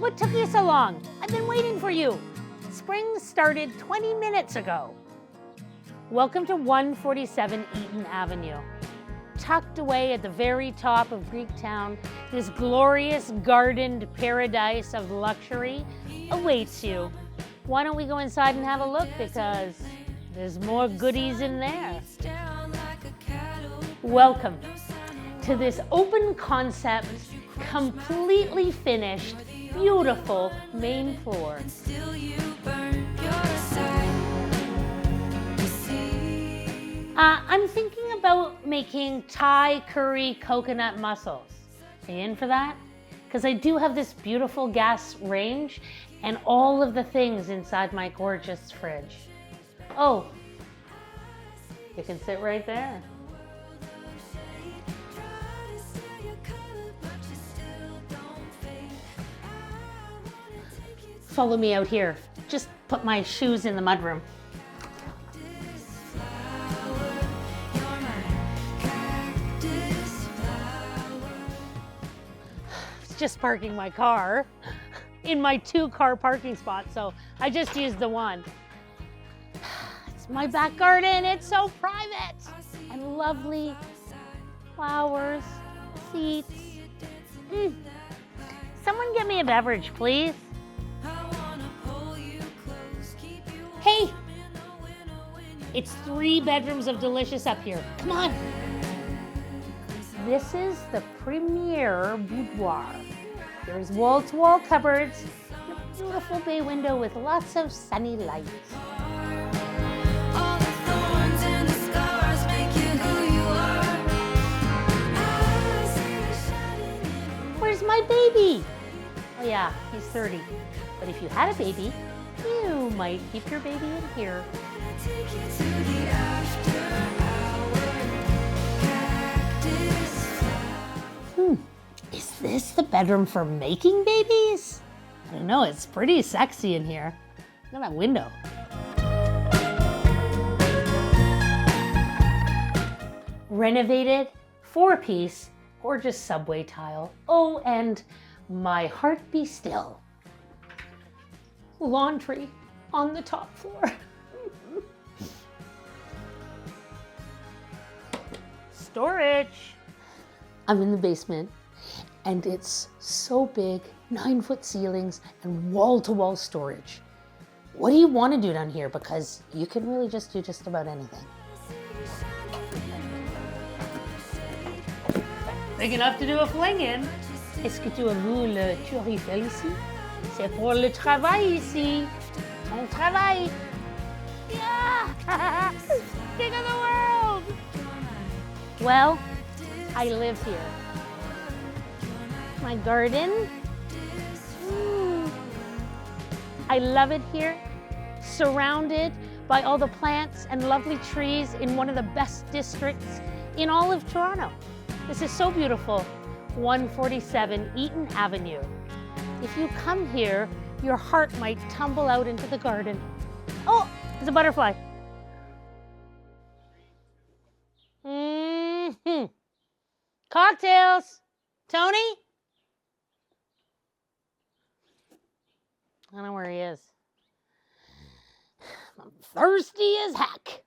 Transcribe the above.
What took you so long? I've been waiting for you. Spring started 20 minutes ago. Welcome to 147 Eaton Avenue. Tucked away at the very top of Greektown, this glorious gardened paradise of luxury awaits you. Why don't we go inside and have a look, because there's more goodies in there. Welcome to this open concept, completely finished, beautiful main floor. I'm thinking about making Thai curry coconut mussels. Are you in for that? Because I do have this beautiful gas range and all of the things inside my gorgeous fridge. Oh, you can sit right there. Follow me out here. Just put my shoes in the mudroom. Just parking my car in my 2-car parking spot, so I just used the one. It's my back garden. It's so private and lovely. Flowers, seats. Someone get me a beverage, please. Hey, it's 3 bedrooms of delicious up here. Come on. This is the premier boudoir. There's wall-to-wall cupboards and a beautiful bay window with lots of sunny light. Where's my baby? Oh yeah, he's 30. But if you had a baby, you might keep your baby in here. Is this the bedroom for making babies? I don't know, it's pretty sexy in here. Look at that window. Renovated, 4-piece, gorgeous subway tile. Oh, and my heart be still. Laundry on the top floor. Storage. I'm in the basement, and it's so big, 9-foot ceilings and wall-to-wall storage. What do you want to do down here? Because you can really just do just about anything. Big enough to do a fling in. Est-ce que tu as vu le tour Eiffel ici? C'est pour le travail ici. Ton travail. Yeah! King of the world! Well, I live here. My garden. I love it here. Surrounded by all the plants and lovely trees in one of the best districts in all of Toronto. This is so beautiful. 147 Eaton Avenue. If you come here, your heart might tumble out into the garden. Oh, there's a butterfly. Cocktails. Tony? I don't know where he is. I'm thirsty as heck.